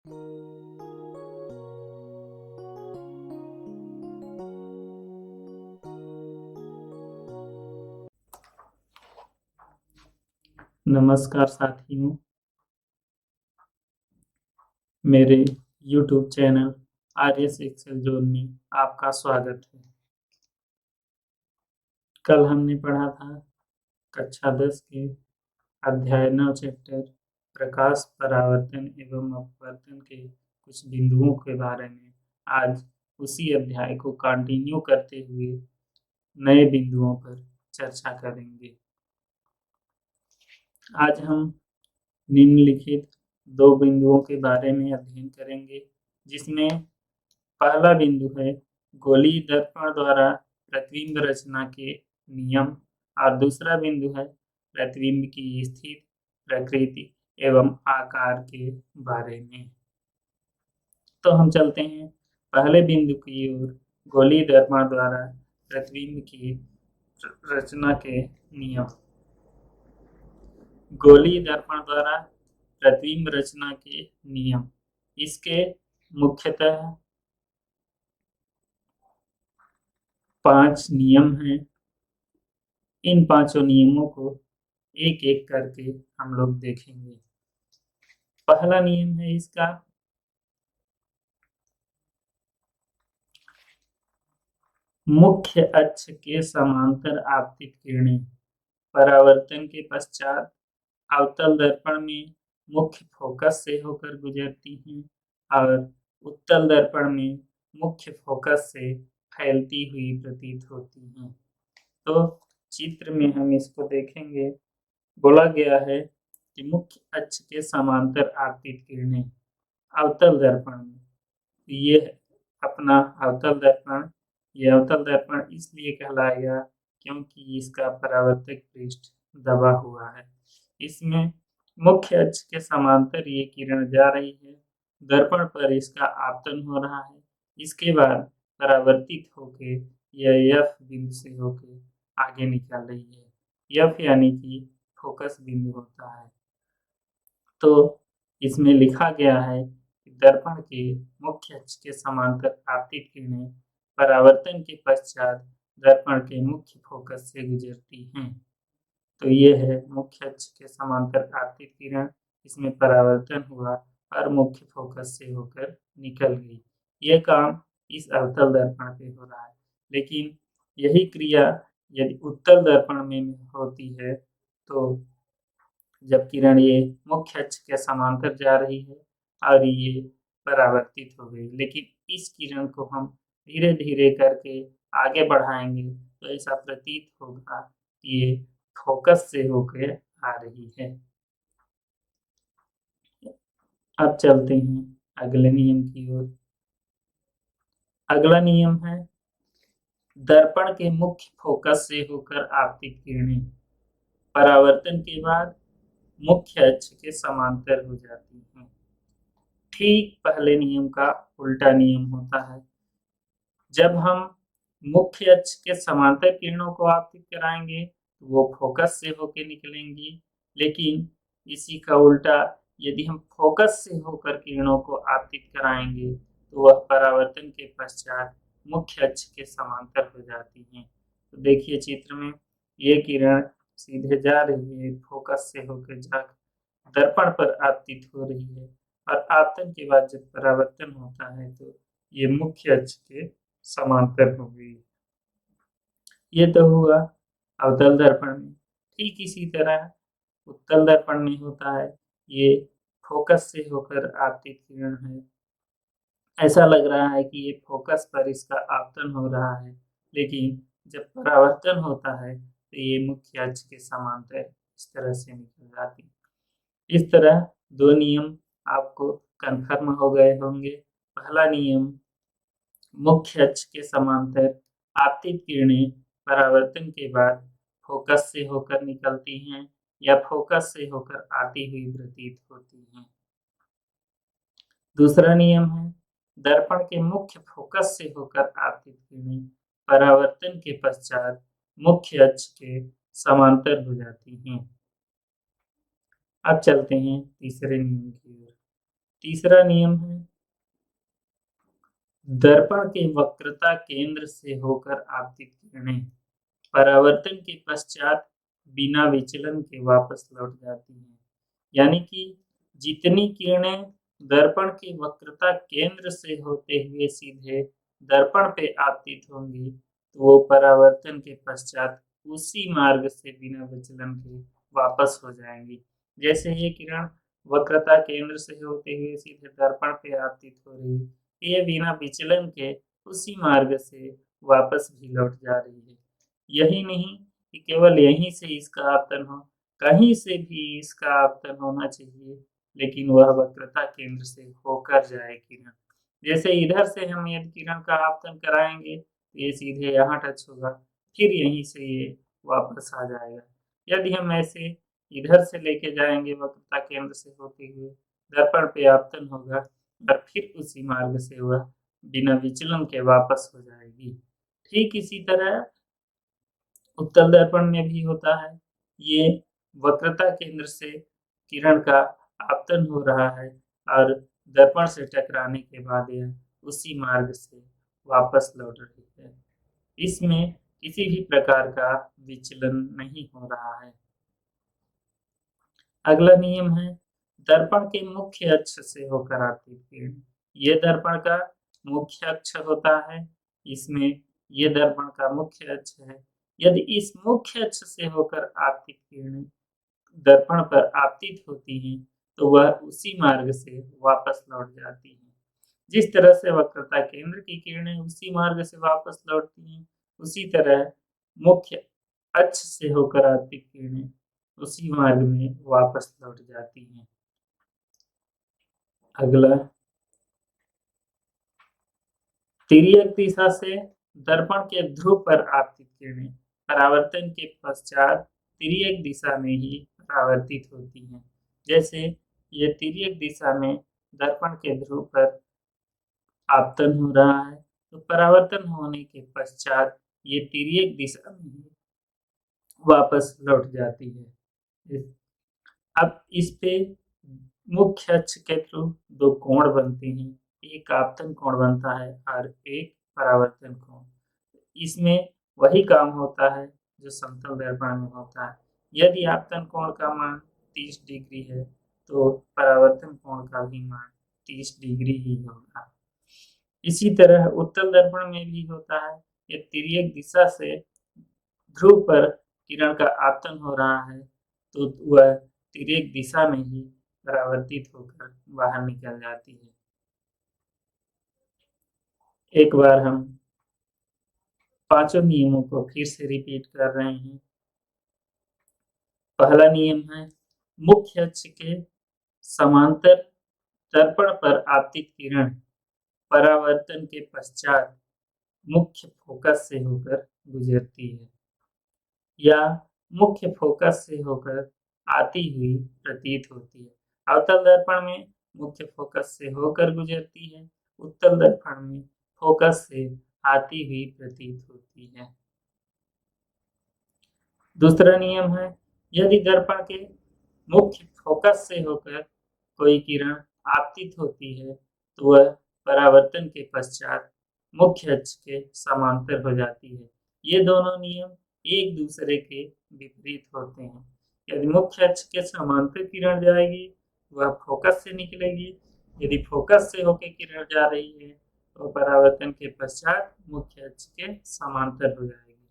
नमस्कार साथियों, मेरे YouTube चैनल आर्यस एक्सेल जोन में आपका स्वागत है। कल हमने पढ़ा था कक्षा 10 के अध्याय 9 चैप्टर प्रकाश परावर्तन एवं अपवर्तन के कुछ बिंदुओं के बारे में। आज उसी अध्याय को कंटिन्यू करते हुए नए बिंदुओं पर चर्चा करेंगे। आज हम निम्नलिखित 2 बिंदुओं के बारे में अध्ययन करेंगे, जिसमें पहला बिंदु है गोलीय दर्पण द्वारा प्रतिबिंब रचना के नियम और दूसरा बिंदु है प्रतिबिंब की स्थिति, प्रकृति एवं आकार के बारे में। तो हम चलते हैं पहले बिंदु की ओर, गोलीय दर्पण द्वारा प्रतिबिंब की रचना के नियम। गोलीय दर्पण द्वारा प्रतिबिंब रचना के नियम, इसके मुख्यतः 5 नियम हैं। इन 5 नियमों को एक एक करके हम लोग देखेंगे। पहला नियम है इसका मुख्य अक्ष के समांतर आपतित किरणें परावर्तन के पश्चात अवतल दर्पण में मुख्य फोकस से होकर गुजरती हैं और उत्तल दर्पण में मुख्य फोकस से फैलती हुई प्रतीत होती हैं। तो चित्र में हम इसको देखेंगे। बोला गया है कि मुख्य अक्ष के समांतर आपतित किरणें अवतल दर्पण में, ये अपना अवतल दर्पण, ये अवतल दर्पण इसलिए कहलाएगा क्योंकि इसका परावर्तक पृष्ठ दबा हुआ है। इसमें मुख्य अक्ष के समांतर ये किरण जा रही है, दर्पण पर इसका आपतन हो रहा है, इसके बाद परावर्तित होके यह एफ बिंदु से होके आगे निकल रही है। एफ यानी कि फोकस बिंदु होता है। तो इसमें लिखा गया है कि दर्पण के मुख्य अक्ष के समांतर आपतित किरणें परावर्तन के पश्चात दर्पण के मुख्य फोकस से गुजरती हैं। तो ये है मुख्य अक्ष के समांतर आपतित किरण, इसमें परावर्तन हुआ और मुख्य फोकस से होकर निकल गई। ये काम इस अवतल दर्पण पे हो रहा है, लेकिन यही क्रिया यदि उत्तल दर्पण में होती है तो जब किरण ये मुख्य अक्ष के समांतर जा रही है और ये परावर्तित हो गई, लेकिन इस किरण को हम धीरे धीरे करके आगे बढ़ाएंगे तो ऐसा प्रतीत होगा कि ये फोकस से होकर आ रही है। अब चलते हैं अगले नियम की ओर। अगला नियम है दर्पण के मुख्य फोकस से होकर आपतित किरणें परावर्तन के बाद मुख्य अक्ष के समांतर हो जाती हैं। ठीक पहले नियम का उल्टा नियम होता है। जब हम मुख्य अक्ष के समांतर किरणों को आपतित कराएंगे तो वो फोकस से होकर निकलेंगी, लेकिन इसी का उल्टा यदि हम फोकस से होकर किरणों को आपतित कराएंगे तो वह परावर्तन के पश्चात मुख्य अक्ष के समांतर हो जाती हैं। तो देखिए चित्र में ये किरण सीधे जा रही है, फोकस से होकर जा दर्पण पर आपतित हो रही है और आपतन के बाद जब परावर्तन होता है तो ये मुख्य अक्ष के समांतर हो गई। ये तो हुआ अवतल दर्पण में। ठीक इसी तरह उत्तल दर्पण में होता है। ये फोकस से होकर आपतित किरण है। ऐसा लग रहा है कि ये फोकस पर इसका आपतन हो रहा है, लेकिन जब परावर्तन होता है तो ये मुख्य अक्ष के समांतर इस तरह से निकल जाती है। इस तरह 2 नियम आपको कन्फर्म हो गए होंगे। पहला नियम मुख्य अक्ष के समांतर आपतित किरणें परावर्तन के बाद फोकस से होकर निकलती हैं या फोकस से होकर आती हुई प्रतीत होती हैं। दूसरा नियम है दर्पण के मुख्य फोकस से होकर आपतित किरणें परावर्तन के पश्चात मुख्य अक्ष के समांतर हो जाती हैं। अब चलते हैं तीसरे नियम की ओर। तीसरा नियम है दर्पण के वक्रता केंद्र से होकर आपतित किरणें परावर्तन के पश्चात बिना विचलन के वापस लौट जाती हैं। यानी कि जितनी किरणें दर्पण की वक्रता केंद्र से होते हुए सीधे दर्पण पे आपतित होंगी, तो वो परावर्तन के पश्चात उसी मार्ग से बिना विचलन के वापस हो जाएंगी। जैसे ये किरण वक्रता केंद्र से होते हुए सीधे दर्पण पे आपतित हो रही है, ये बिना विचलन के उसी मार्ग से वापस भी लौट जा रही है। यही नहीं कि केवल यहीं से इसका आपतन हो, कहीं से भी इसका आपतन होना चाहिए, लेकिन वह वक्रता केंद्र से होकर जाए किरण। जैसे इधर से हम यदि किरण का आपतन कराएंगे, तो ये सीधे यहाँ टच होगा, फिर यहीं से ये वापस आ जाएगा। यदि हम ऐसे इधर से लेके जाएंगे वक्रता केंद्र से होते हुए, दर्पण पे आपतन होगा और फिर उसी मार्ग से वह बिना विचलन के वापस हो जाएगी। ठीक इसी तरह उत्तल दर्पण में भी होता है। ये वक्रता केंद्र से किरण का आपतन हो रहा है और दर्पण से टकराने के बाद यह उसी मार्ग से वापस लौट रही है। इसमें किसी भी प्रकार का विचलन नहीं हो रहा है। अगला नियम है दर्पण के मुख्य अक्ष से होकर आती किरण। ये दर्पण का मुख्य अक्ष होता है। इसमें ये दर्पण का मुख्य अक्ष है। यदि इस मुख्य अक्ष से होकर आती किरणें दर्पण पर आपतित होती हैं, तो वह उसी मार्ग से वापस लौट जाती हैं। जिस तरह से वक्रता केंद्र की किरणें उसी मार्ग से वापस लौटती हैं, उसी तरह मुख्य अक्ष से होकर आती किरणें उसी मार्ग में वापस लौट जाती हैं। अगला तिर्यक दिशा से दर्पण के ध्रुव पर आपतित किरणें परावर्तन के पश्चात तिर्यक दिशा में ही परावर्तित होती हैं। जैसे ये तिर्यक दिशा में दर्पण के ध्रुव पर आपतन हो रहा है, तो परावर्तन होने के पश्चात ये तिर्यक दिशा में ही वापस लौट जाती है। अब इस पे मुख्य अक्ष के थ्रू दो कोण बनते हैं। एक आपतन कोण बनता है और एक परावर्तन कोण। इसमें वही काम होता है जो समतल दर्पण में होता है। यदि आपतन कोण का मान 30 डिग्री है, तो परावर्तन कोण का भी मान 30 डिग्री ही होगा। इसी तरह उत्तल दर्पण में भी होता है। ये तिर्यक दिशा से ध्रुव पर किरण का आपतन हो रहा है, तो वह तिर्यक दिशा में ही परावर्तित होकर बाहर निकल जाती है। एक बार हम पांचों नियमों को फिर से रिपीट कर रहे हैं। पहला नियम है मुख्य अक्ष के समांतर दर्पण पर आपतित किरण परावर्तन के पश्चात मुख्य फोकस से होकर गुजरती है या मुख्य फोकस से होकर आती हुई प्रतीत होती है। अवतल दर्पण में मुख्य फोकस से होकर गुजरती है, उत्तल दर्पण में फोकस से आती हुई प्रतीत होती है। दूसरा नियम है यदि दर्पण के मुख्य फोकस से होकर कोई किरण आपतित होती है, तो वह परावर्तन के पश्चात मुख्य अक्ष के समांतर हो जाती है। ये दोनों नियम एक दूसरे के विपरीत होते हैं। यदि मुख्य अक्ष के समांतर किरण जाएगी, वह फोकस से निकलेगी। यदि फोकस से होकर किरण जा रही है, तो परावर्तन के पश्चात मुख्य अक्ष के समांतर हो जाएगी।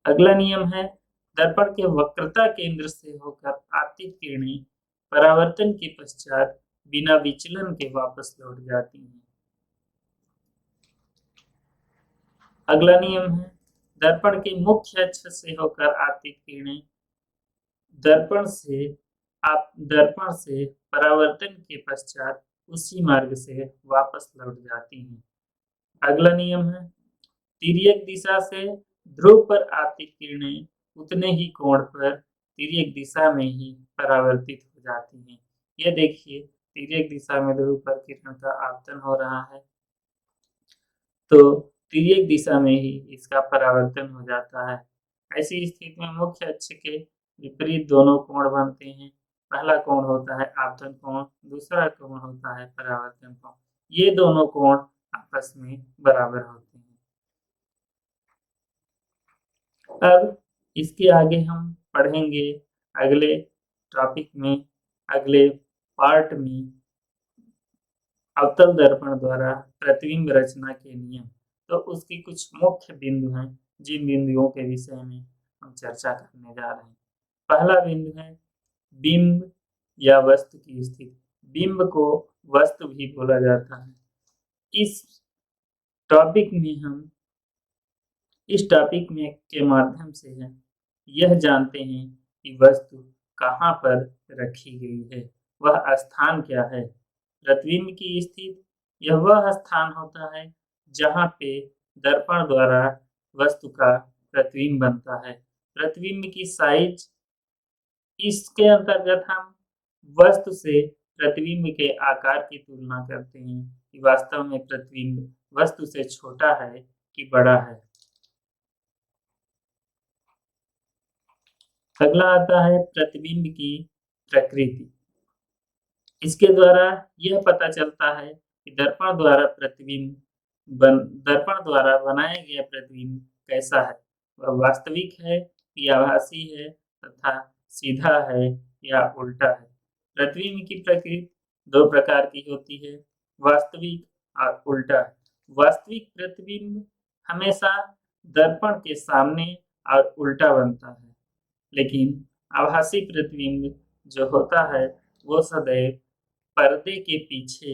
अगला नियम है दर्पण के वक्रता केंद्र से होकर आती किरणें परावर्तन के पश्चात बिना विचलन के वापस लौट जाती हैं। अगला नियम है दर्पण के मुख्य अक्ष से होकर आती किरणें दर्पण से परावर्तन के पश्चात उसी मार्ग से वापस लौट जाती हैं। अगला नियम है तिर्यक दिशा से ध्रुव पर आती किरणें उतने ही कोण पर तिर्यक दिशा में ही परावर्तित हो जाती हैं। ये देखिए तिर्यक दिशा में ध्रुव पर किरण का आपतन हो रहा है, तो तिर्यक दिशा में ही इसका परावर्तन हो जाता है। ऐसी स्थिति में मुख्य अक्ष के विपरीत दोनों कोण बनते हैं पहला कोण होता है आपतन कोण, दूसरा कोण होता है परावर्तन कोण। ये दोनों कोण आपस में बराबर होते हैं। अब इसके आगे हम पढ़ेंगे अगले टॉपिक में, अगले पार्ट में अवतल दर्पण द्वारा प्रतिबिंब रचना के नियम। तो उसकी कुछ मुख्य बिंदु हैं, जिन बिंदुओं के विषय में हम चर्चा करने जा रहे हैं। पहला बिंदु है बिंब या वस्तु की स्थिति। बिंब को वस्तु भी बोला जाता है। इस टॉपिक में हम इस टॉपिक में के माध्यम से है यह जानते हैं कि वस्तु कहाँ पर रखी गई है, वह स्थान क्या है। प्रतिबिंब की स्थिति यह वह स्थान होता है जहाँ पे दर्पण द्वारा वस्तु का प्रतिबिंब बनता है। प्रतिबिंब की साइज, इसके अंतर्गत हम वस्तु से प्रतिबिंब के आकार की तुलना करते हैं कि वास्तव में प्रतिबिंब वस्तु से छोटा है कि बड़ा है। अगला आता है प्रतिबिंब की प्रकृति। इसके द्वारा यह पता चलता है कि दर्पण द्वारा बनाया गया प्रतिबिंब कैसा है, वह वास्तविक है या आभासी है तथा सीधा है या उल्टा है। प्रतिबिंब की प्रकृति दो प्रकार की होती है, वास्तविक और उल्टा। वास्तविक प्रतिबिंब हमेशा दर्पण के सामने और उल्टा बनता है, लेकिन आभासी प्रतिबिंब जो होता है वो सदैव पर्दे के पीछे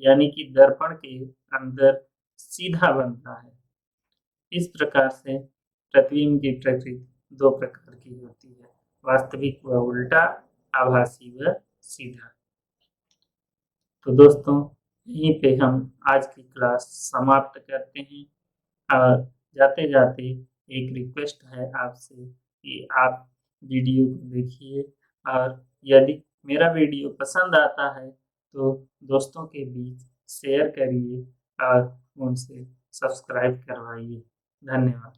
यानी कि दर्पण के अंदर सीधा बनता है। इस प्रकार से प्रतिबिंब की प्रकृति दो प्रकार की होती है, वास्तविक व उल्टा, आभासी व सीधा। तो दोस्तों यहीं पे हम आज की क्लास समाप्त करते हैं और जाते जाते एक रिक्वेस्ट है आपसे कि आप वीडियो को देखिए और यदि मेरा वीडियो पसंद आता है तो दोस्तों के बीच शेयर करिए और उनसे सब्सक्राइब करवाइए। धन्यवाद।